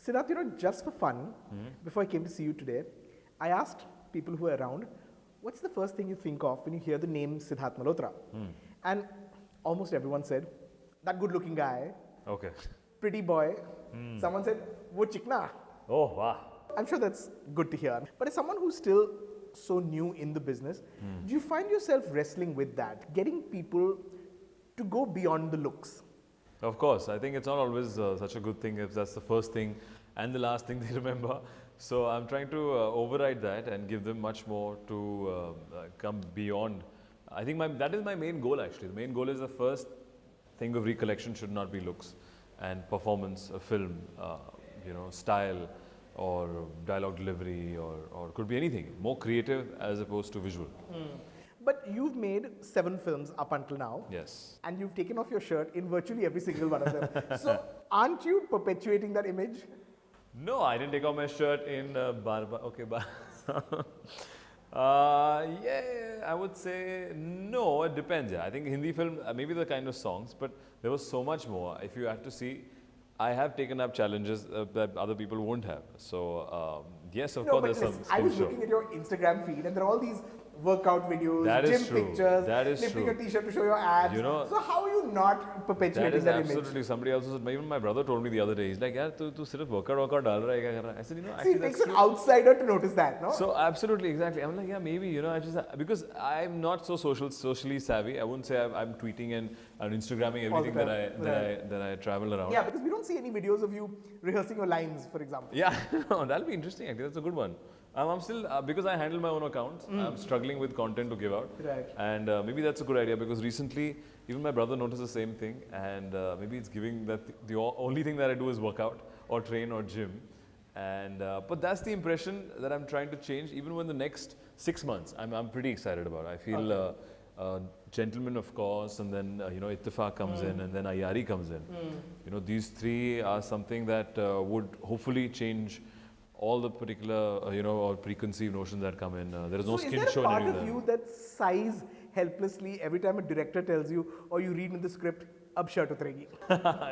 Sidarth, just for fun, before I came to see you today, I asked people who were around, what's the first thing you think of when you hear the name Sidharth Malhotra? And almost everyone said, that good looking guy, Okay. pretty boy. Someone said, wo chikna. Oh, wow. I'm sure that's good to hear. But as someone who's still so new in the business, do you find yourself wrestling with that, getting people to go beyond the looks? Of course, I think it's not always such a good thing if that's the first thing and the last thing they remember. So I'm trying to override that and give them much more to come beyond. I think that is my main goal actually. The main goal is the first thing of recollection should not be looks and performance, a film, style or dialogue delivery or could be anything. More creative as opposed to visual. But you've made 7 films up until now. Yes. And you've taken off your shirt in virtually every single one of them. So aren't you perpetuating that image? No, I didn't take off my shirt in Barba. Okay, yeah, I would say no, it depends. Yeah. I think Hindi film, maybe the kind of songs, but there was so much more. If you have to see, I have taken up challenges that other people won't have. So, yes, of course, there's some. I was looking at your Instagram feed and there are all these workout videos, that gym is true. pictures, That is lifting true. a t-shirt to show your abs. So how are you not perpetuating that image? Absolutely. Somebody else was, even my brother told me the other day, he's like, yaar, tu sirf workout dal raha hai kya kar raha hai? I said, See, actually it takes that's an true. outsider to notice that, no? So absolutely, exactly. I'm like, yeah, maybe, I just, because I'm not so socially savvy. I wouldn't say I'm tweeting and Instagramming everything that I travel around. Yeah, because we don't see any videos of you rehearsing your lines, for example. Yeah, no, that'll be interesting. Actually, that's a good one. I'm still, because I handle my own accounts, I'm struggling with content to give out. Right. And maybe that's a good idea because recently, even my brother noticed the same thing. And maybe it's giving that the only thing that I do is work out or train or gym. And but that's the impression that I'm trying to change. Even when the next 6 months, I'm pretty excited about. I feel Gentleman, of course, and then Ittifaq comes in, and then Ayari comes in. These 3 are something that would hopefully change all the particular, or preconceived notions that come in. There is no skin show in any of them. Is there a part of you that sighs helplessly every time a director tells you or you read in the script, ab shirt utregi?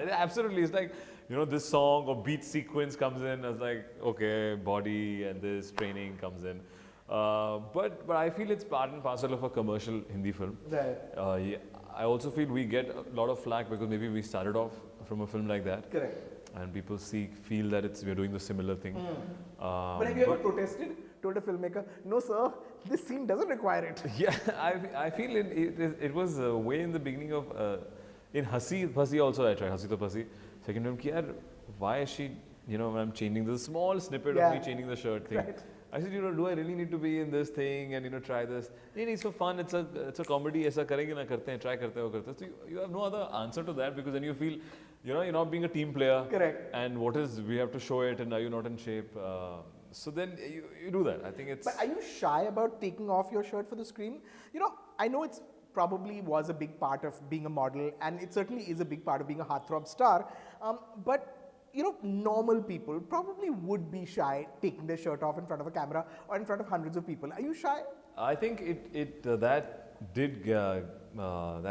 Absolutely. It's like, this song or beat sequence comes in as like, okay, body and this training comes in. But I feel it's part and parcel of a commercial Hindi film. Right. Yeah, I also feel we get a lot of flack because maybe we started off from a film like that. Correct. And people feel that we're doing the similar thing. But have you ever protested, told a filmmaker, no sir, this scene doesn't require it? Yeah, I feel it was way in the beginning of, in Hasi also I tried, Hasi to Pasi. Second film, why is she, when I'm changing the small snippet of me changing the shirt thing. Right. I said, do I really need to be in this thing and try this? It's so fun. It's a comedy. Aisa karenge na karte hain, try karte ho karte. So you have no other answer to that because then you feel, you're not being a team player. Correct. And we have to show it, and are you not in shape? So then you do that. I think it's. But are you shy about taking off your shirt for the screen? I know it's probably was a big part of being a model, and it certainly is a big part of being a heartthrob star. But normal people probably would be shy taking their shirt off in front of a camera or in front of hundreds of people. Are you shy? I think that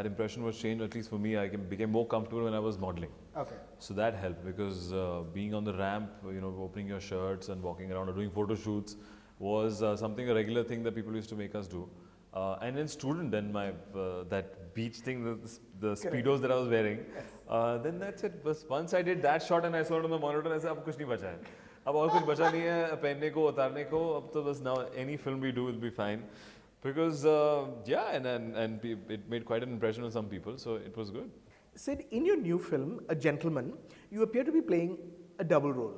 impression was changed, at least for me. I became more comfortable when I was modeling. Okay. So that helped because being on the ramp, opening your shirts and walking around or doing photo shoots was a regular thing that people used to make us do. And in student, then that beach thing, the speedos that I was wearing, then that's it. But once I did that shot and I saw it on the monitor, I said, "Ab kuch nahi bacha hai. Ab aur kuch bacha nahi hai, pehne ko, utarne ko. Ab to bas now any film we do will be fine." Because and it made quite an impression on some people, so it was good. Sid, in your new film, A Gentleman, you appear to be playing a double role.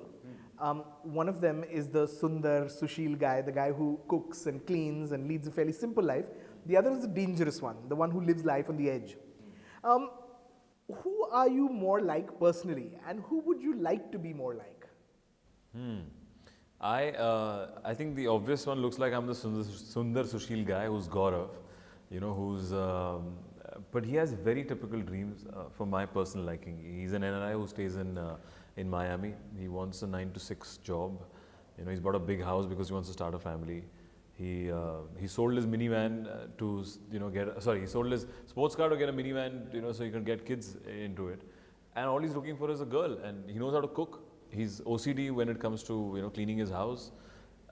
One of them is the Sundar, Sushil guy, the guy who cooks and cleans and leads a fairly simple life. The other is the dangerous one, the one who lives life on the edge. Who are you more like personally, and who would you like to be more like? I think the obvious one looks like I'm the Sundar Sushil guy who's Gaurav, but he has very typical dreams for my personal liking. He's an NRI who stays in Miami. He wants a 9 to 6 job. He's bought a big house because he wants to start a family. He sold his minivan he sold his sports car to get a minivan, so he can get kids into it. And all he's looking for is a girl, and he knows how to cook. He's OCD when it comes to cleaning his house.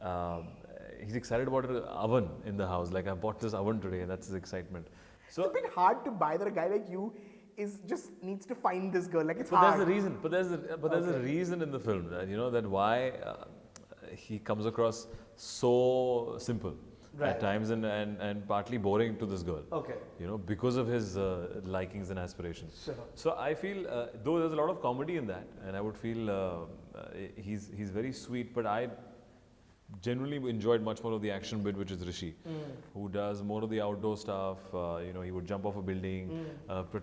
Um, he's excited about an oven in the house. Like I bought this oven today, and that's his excitement. It's a bit hard to buy that a guy like you is just needs to find this girl. Like it's But hard. there's a reason. There's a reason in the film that that why he comes across so simple at times and partly boring to this girl. Okay. Because of his likings and aspirations. Sure. So I feel though there's a lot of comedy in that, and I would feel he's very sweet, but I generally enjoyed much more of the action bit, which is Rishi, who does more of the outdoor stuff. He would jump off a building,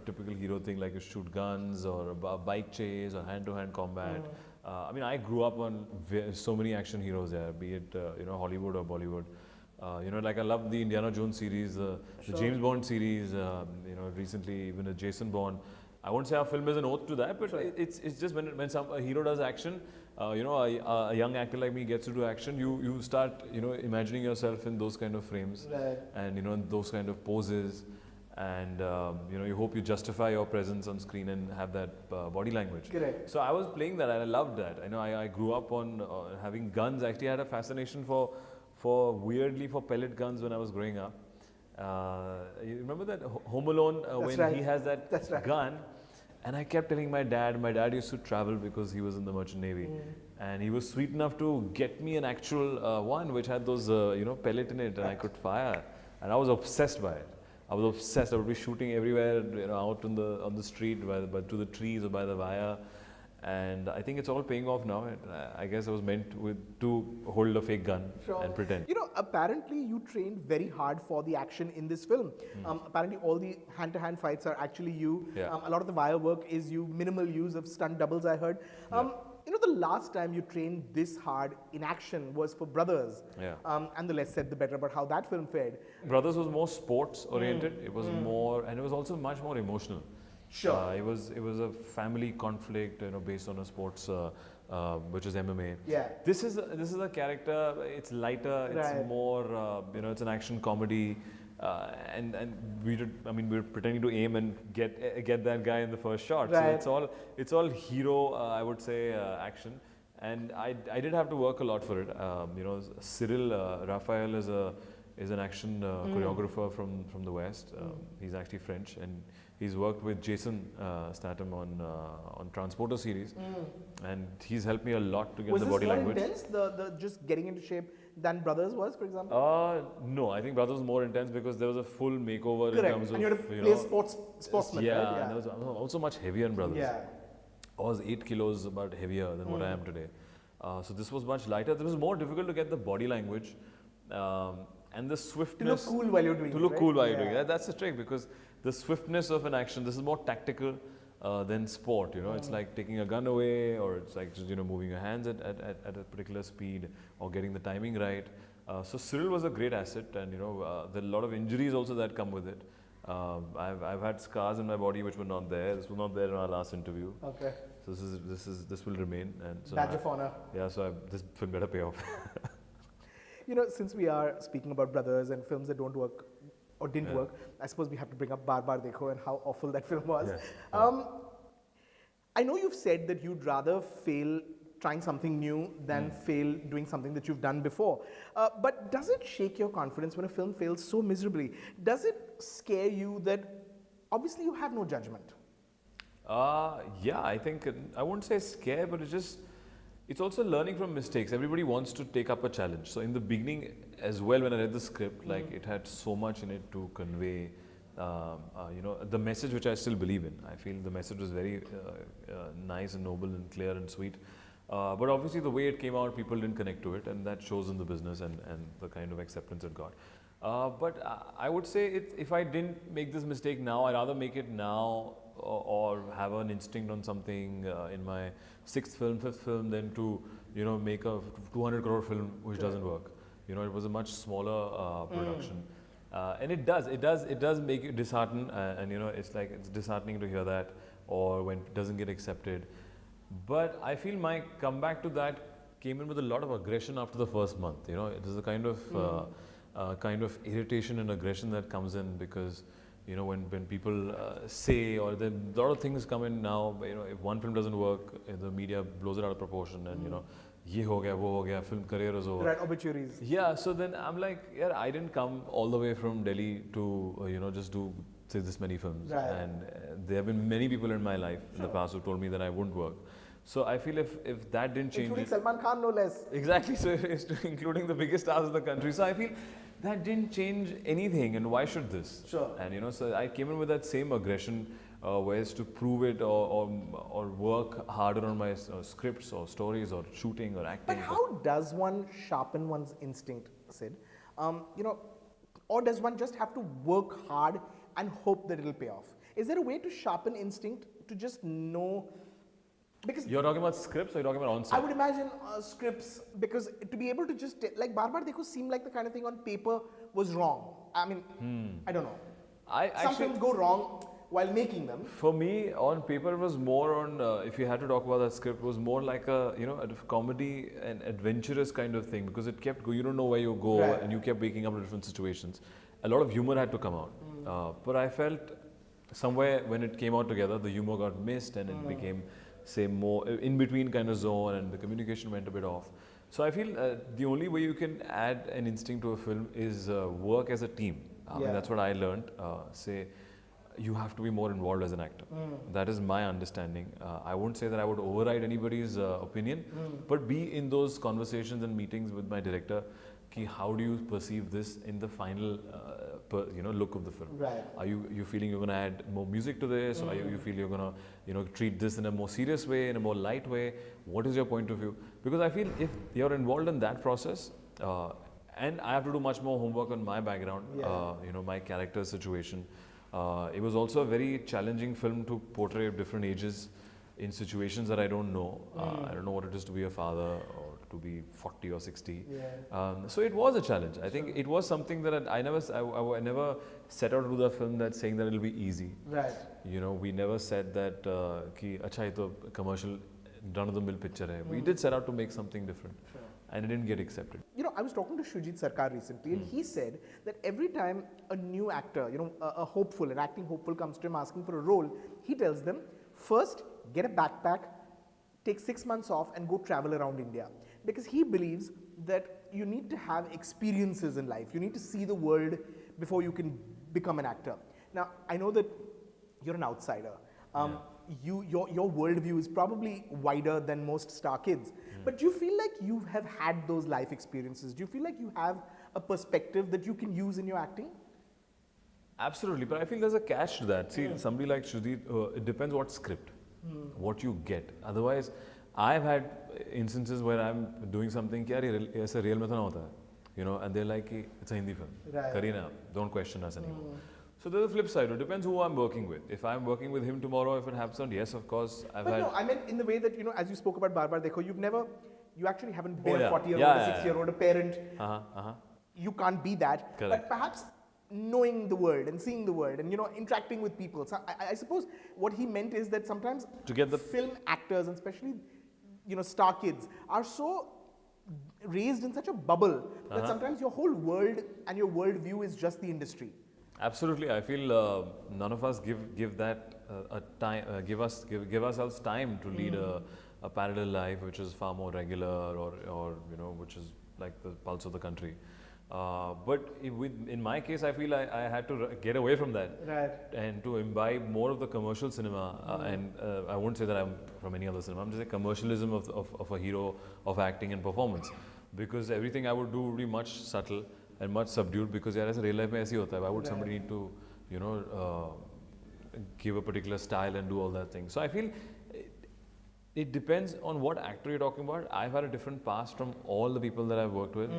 typical hero thing like you shoot guns or a bike chase or hand-to-hand combat. I mean, I grew up on so many action heroes there, be it Hollywood or Bollywood. Like I love the Indiana Jones series, the James Bond series. Recently even a Jason Bond. I won't say our film is an oath to that, but it's just when a hero does action. A young actor like me gets to do action, you start imagining yourself in those kind of frames, and in those kind of poses, and you hope you justify your presence on screen and have that body language. Correct. So I was playing that and I loved that. I grew up on having guns. Actually, I had a fascination for pellet guns when I was growing up. You remember that Home Alone when he has that gun? And I kept telling my dad used to travel because he was in the Merchant Navy. And he was sweet enough to get me an actual one which had those, pellet in it and I could fire. And I was obsessed by it. I was obsessed. I would be shooting everywhere, out on the street, to the trees or by the wire. And I think it's all paying off now. I guess I was meant to hold a fake gun and pretend. Apparently you trained very hard for the action in this film. Apparently all the hand-to-hand fights are actually you. Yeah. A lot of the wire work is you, minimal use of stunt doubles I heard. The last time you trained this hard in action was for Brothers. Yeah. And the less said the better about how that film fared. Brothers was more sports oriented. It was more, and it was also much more emotional. Sure. It was a family conflict, based on a sports, which is MMA. Yeah. This is a character. It's lighter. It's more, it's an action comedy, and we're pretending to aim and get that guy in the first shot. Right. So it's all hero, I would say, action. And I did have to work a lot for it. Cyril Raphael is an action choreographer from the West. He's actually French, and he's worked with Jason Statham on Transporter series, and he's helped me a lot to get the body language. Was this more intense, the just getting into shape, than Brothers was, for example? No, I think Brothers was more intense because there was a full makeover Correct. in terms of, and you had to play sportsman, yeah, right? and it was also much heavier in Brothers. Yeah. I was 8 kilos about heavier than what I am today. So this was much lighter. It was more difficult to get the body language and the swiftness. To look cool while you're doing it. To look cool while you're doing it. That's the trick, because the swiftness of an action, this is more tactical than sport. It's like taking a gun away, or it's like just moving your hands at a particular speed, or getting the timing right. So Cyril was a great asset, and there are a lot of injuries also that come with it. I've had scars in my body which were not there. This was not there in our last interview. Okay. So this will remain, and so badge of honor. Yeah, so this film better pay off. Since we are speaking about Brothers and films that don't work or didn't work, I suppose we have to bring up Bar Bar Dekho and how awful that film was. Yeah. I know you've said that you'd rather fail trying something new than fail doing something that you've done before. But does it shake your confidence when a film fails so miserably? Does it scare you that obviously you have no judgment? Yeah, I think, I won't say scare, but it's also learning from mistakes. Everybody wants to take up a challenge. So in the beginning as well, when I read the script, it had so much in it to convey, the message which I still believe in. I feel the message was very nice and noble and clear and sweet. But obviously the way it came out, people didn't connect to it, and that shows in the business and the kind of acceptance it got. But I would say if I didn't make this mistake now, I'd rather make it now or have an instinct on something in my 6th film, 5th film, than to make a 200 crore film which doesn't work. It was a much smaller production, and it does make you disheartened, and it's disheartening to hear that, or when it doesn't get accepted. But I feel my comeback to that came in with a lot of aggression after the first month. It is a kind of irritation and aggression that comes in because when people say, or a lot of things come in now, if one film doesn't work, the media blows it out of proportion, and ye ho gaya, wo ho gaya, film career is over. Right, obituaries. Yeah, so then I'm like, yeah, I didn't come all the way from Delhi to, just do say this many films. Right. And there have been many people in my life in the past who told me that I wouldn't work. So I feel if that didn't change, including Salman Khan, no less. exactly, so it's including the biggest stars of the country. So I feel that didn't change anything, and why should this? Sure. And so I came in with that same aggression, ways to prove it, or work harder on my scripts or stories or shooting or acting. But how does one sharpen one's instinct, Sid? Or does one just have to work hard and hope that it'll pay off? Is there a way to sharpen instinct to just know? Because you're talking about scripts, or you're talking about on set? I would imagine scripts, because to be able to just like Bar Bar Dekho seemed like the kind of thing on paper was wrong. I mean, I don't know. Some films go wrong while making them. For me, on paper, it was more on, if you had to talk about that script, it was more like a comedy and adventurous kind of thing, because it kept going, you don't know where you go, Right. and you kept waking up to different situations. A lot of humor had to come out. But I felt somewhere when it came out together, the humor got missed, and it became, say, more in between kind of zone, and the communication went a bit off. So I feel the only way you can add an instinct to a film is work as a team. I mean, that's what I learned. Say, you have to be more involved as an actor. That is my understanding. I won't say that I would override anybody's opinion, but be in those conversations and meetings with my director. How do you perceive this in the final look of the film? Right. Are you feeling you're going to add more music to this? Or you feel you're going to treat this in a more serious way, in a more light way? What is your point of view? Because I feel if you're involved in that process, and I have to do much more homework on my background, my character situation. It was also a very challenging film to portray different ages in situations that I don't know. I don't know what it is to be a father, or to be 40 or 60. So it was a challenge. I think it was something that I never set out to do the film that saying that it'll be easy. Right. We never said that ki acha ye to commercial run of the mill picture hai. We did set out to make something different. Sure. And it didn't get accepted. I was talking to Shujit Sarkar recently, and he said that every time a new actor, an acting hopeful comes to him asking for a role, he tells them, first, get a backpack, take 6 months off, and go travel around India. Because he believes that you need to have experiences in life. You need to see the world before you can become an actor. Now, I know that you're an outsider. Your worldview is probably wider than most star kids. But do you feel like you have had those life experiences? Do you feel like you have a perspective that you can use in your acting? Absolutely, but I feel there's a catch to that. See, somebody like Shruti, it depends what script, what you get. Otherwise, I've had instances where I'm doing something, it's a real mein to na hota hai, and they're like, it's a Hindi film, Karina, don't question us anymore. So there's a flip side. It depends who I'm working with. If I'm working with him tomorrow, if it happens, yes, of course, No, I meant in the way that, as you spoke about Bar Bar Dekho, you actually haven't been a 40-year-old, a 60-year-old, a parent. You can't be that. Correct. But perhaps knowing the world and seeing the world and, interacting with people. So I suppose what he meant is that sometimes to get the film actors, and especially, star kids, are so raised in such a bubble that sometimes your whole world and your worldview is just the industry. Absolutely, I feel none of us give that give ourselves time to lead a parallel life which is far more regular, or which is like the pulse of the country. But in my case, I feel I had to get away from that, right, and to imbibe more of the commercial cinema. And I won't say that I'm from any other cinema. I'm just saying commercialism of a hero, of acting and performance, because everything I would do would be much subtle and much subdued, because as a real life mein aise hi hota hai. Why would somebody need to give a particular style and do all that thing? So I feel it depends on what actor you're talking about. I've had a different past from all the people that I've worked with.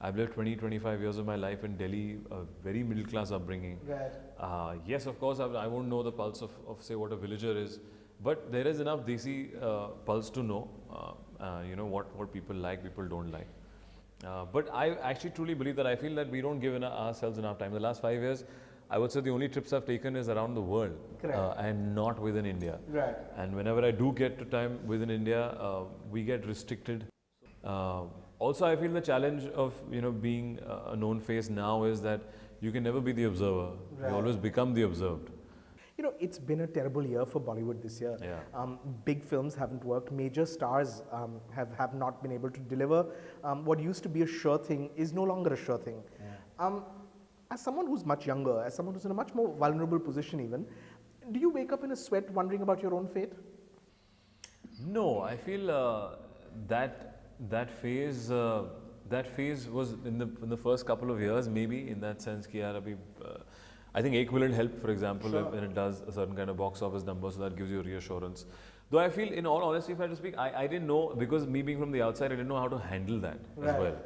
I've lived 20-25 years of my life in Delhi, a very middle class upbringing. Right. Yes, of course, I won't know the pulse of say what a villager is, but there is enough Desi pulse to know what people like, people don't like. But I actually truly believe that I feel that we don't give ourselves enough time. The last 5 years, I would say the only trips I've taken is around the world, and not within India. Right. And whenever I do get to time within India, we get restricted. Also, I feel the challenge of being a known face now is that you can never be the observer. Right. You always become the observed. You know, it's been a terrible year for Bollywood this year. Yeah. Big films haven't worked. Major stars have not been able to deliver. What used to be a sure thing is no longer a sure thing. Yeah. As someone who's much younger, as someone who's in a much more vulnerable position even, do you wake up in a sweat wondering about your own fate? No, I feel that phase was in the first couple of years, maybe, in that sense कि यार अभी I think Ek Will help, for example, Sure. when it does a certain kind of box office number, so that gives you reassurance. Though I feel, in all honesty, if I had to speak, I didn't know, because me being from the outside, I didn't know how to handle that as Right. well.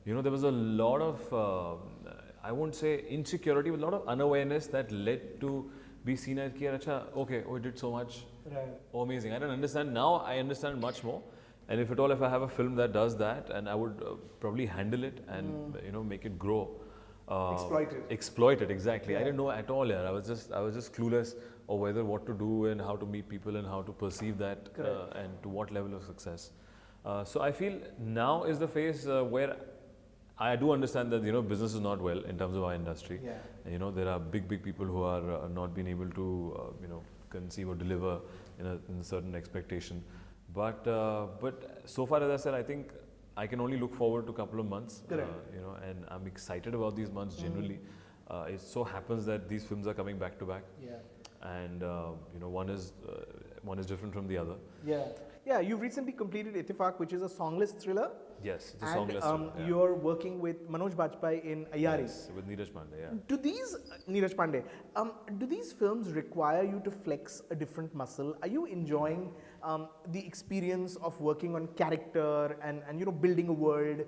You know, there was a lot of, I won't say insecurity, but a lot of unawareness that led to be seen as, ki, "Acha, okay, oh, it did so much, Right. oh, amazing." I don't understand. Now I understand much more. And if at all, if I have a film that does that, and I would probably handle it and, you know, make it grow. Exploit it. Exploit it, exactly. Yeah. I didn't know at all. Yeah. I was just clueless of whether what to do and how to meet people and how to perceive that and to what level of success. So I feel now is the phase where I do understand that, you know, business is not well in terms of our industry. Yeah. You know, there are big people who are not being able to, you know, conceive or deliver in a certain expectation. But so far, as I said, I think I can only look forward to a couple of months. You know, and I'm excited about these months genuinely. It so happens that these films are coming back to back. Yeah. And you know, one is different from the other. Yeah. Yeah, you recently completed Ittifaq, which is a songless thriller. Yes, it's a And songless thriller, yeah. you're working with Manoj Bajpayee in Ayari. Yes, with Neeraj Pandey, yeah. Do these, Neeraj Pandey, do these films require you to flex a different muscle? Are you enjoying the experience of working on character and you know, building a world?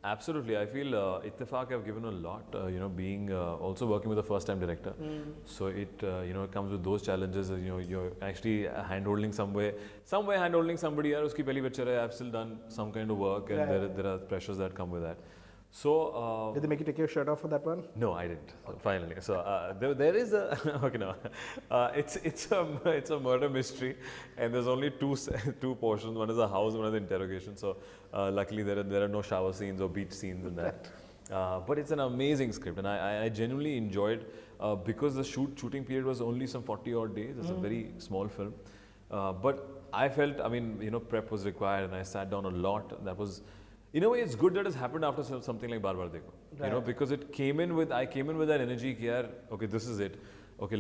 Absolutely. I feel Ittifaq have given a lot, you know, being also working with a first-time director. So it, you know, it comes with those challenges. You know, you're actually hand-holding somewhere hand-holding somebody. Yaar, uski pehli picture hai, I've still done some kind of work, and there are pressures that come with that. So Did they make you take your shirt off for that one? no, I didn't. Finally, so there is a okay, no, it's a murder mystery, and there's only two portions. One is a house, one is the interrogation. So luckily there are no shower scenes or beach scenes in that. But it's an amazing script, and I genuinely enjoyed because the shooting period was only some 40 odd days. It's a very small film, but I felt, I mean, you know, prep was required, and I sat down a lot. That was. In a way, it's good that it's happened after something like Bar Bar Dekho. Right. You know, because I came in with that energy, ki yaar, okay, this is it. Okay,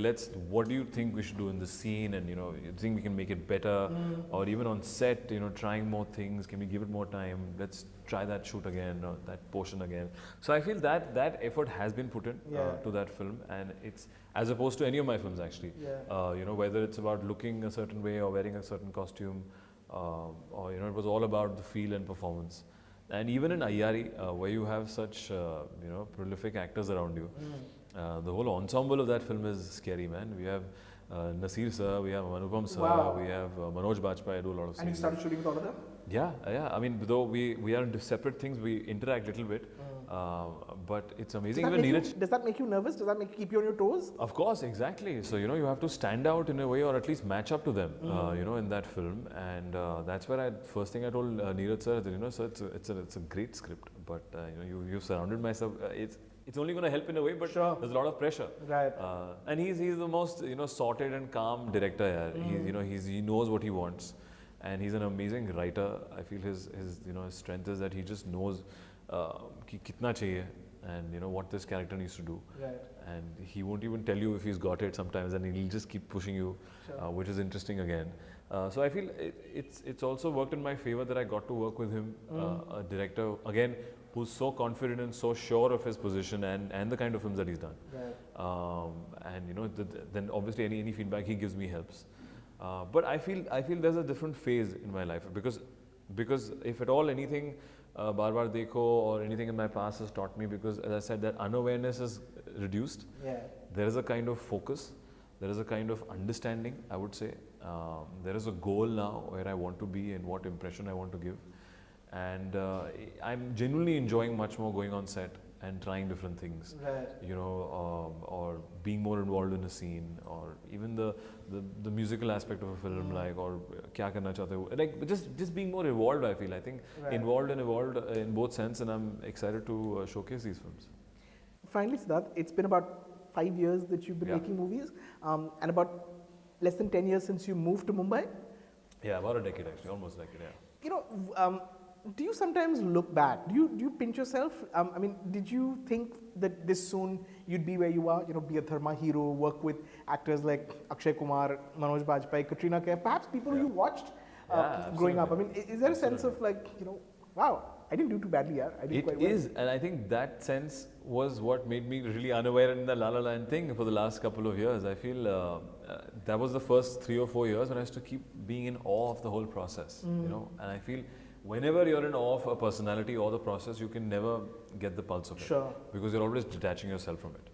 what do you think we should do in this scene? And, you know, you think we can make it better? Or even on set, you know, trying more things, can we give it more time? Let's try that shoot again, or that portion again. So I feel that effort has been put in to that film, and it's, as opposed to any of my films actually. You know, whether it's about looking a certain way or wearing a certain costume, or, you know, it was all about the feel and performance. And even in Ayari, where you have such, you know, prolific actors around you, the whole ensemble of that film is scary, man. We have Nasir sir, we have Anupam sir, we have Manoj Bajpayee do a lot of scenes. And you started shooting with all of them? Yeah. I mean, though we are into separate things, we interact a little bit, but it's amazing. Does that make you nervous? Does that keep you on your toes? Of course, exactly. So, you know, you have to stand out in a way, or at least match up to them, you know, in that film. And that's where first thing I told Neeraj sir, that, you know, sir, it's a great script, but you know, you've surrounded myself. It's only going to help in a way, but there's a lot of pressure. Right. And he's the most, you know, sorted and calm director. You know, he knows what he wants, and he's an amazing writer. I feel his you know, his strength is that he just knows ki kitna chahiye, and, you know, what this character needs to do. Right. And he won't even tell you if he's got it sometimes, and he'll just keep pushing you, which is interesting again. So I feel it's also worked in my favor that I got to work with him, a director again who's so confident and so sure of his position and the kind of films that he's done. Right. And, you know, then obviously any feedback he gives me helps. But I feel there's a different phase in my life, because if at all anything, Bar Bar Dekho or anything in my past has taught me, because as I said, that unawareness is reduced. Yeah. There is a kind of focus, there is a kind of understanding, I would say. There is a goal now where I want to be and what impression I want to give. And I'm genuinely enjoying much more going on set and trying different things. Right. You know, or being more involved in a scene, or even the musical aspect of a film, like, or kya karna chahte ho, like, just being more involved. I feel, I think, involved and evolved in both sense, and I'm excited to showcase these films. finally, Siddharth, it's been about 5 years that you've been Yeah. making movies, and about less than 10 years since you moved to Mumbai. Yeah, about a decade actually, almost a decade, yeah. You know, do you sometimes look back? Do you pinch yourself? I mean, did you think that this soon you'd be where you are? You know, be a Dharma hero, work with actors like Akshay Kumar, Manoj Bajpayee, Katrina Kaif, perhaps people you watched growing up. I mean, is there a sense of like, you know, wow, I didn't do too badly, yeah, I did quite well. It is, and I think that sense was what made me really unaware in the La La Land thing for the last couple of years. I feel that was the first 3 or 4 years when I used to keep being in awe of the whole process, you know, and I feel whenever you're in awe of a personality or the process, you can never get the pulse of it. Sure. Because you're always detaching yourself from it.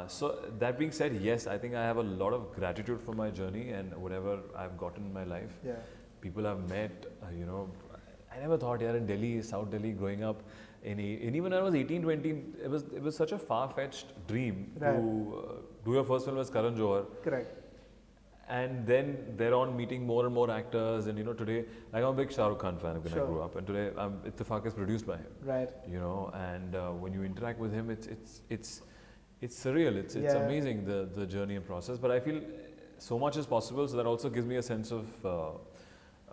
So that being said, yes, I think I have a lot of gratitude for my journey and whatever I've gotten in my life. Yeah. People I've met, you know, I never thought here in Delhi, South Delhi, growing up, and even when I was 18, 20, it was such a far-fetched dream Right. to do your first film as Karan Johar. Correct. And then thereon meeting more and more actors, and you know, today, like I'm a big Shah Rukh Khan fan when I grew up, and today Ittifaq is produced by him. Right. You know, and when you interact with him, it's surreal. It's Yeah. amazing the journey and process. But I feel so much is possible, so that also gives me a sense of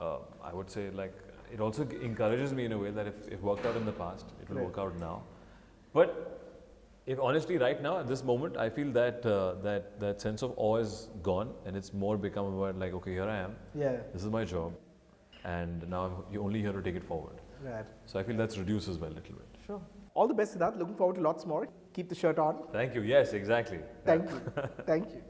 I would say, like, it also encourages me in a way that if it worked out in the past, it will Right. work out now. But if honestly, right now at this moment, I feel that that sense of awe is gone, and it's more become about like, okay, here I am. Yeah. This is my job, and now you're only here to take it forward. Right. So I feel that's reduced as well a little bit. Sure. All the best, Siddharth. Looking forward to lots more. Keep the shirt on. Thank you. Yes, exactly. Thank you. Thank you.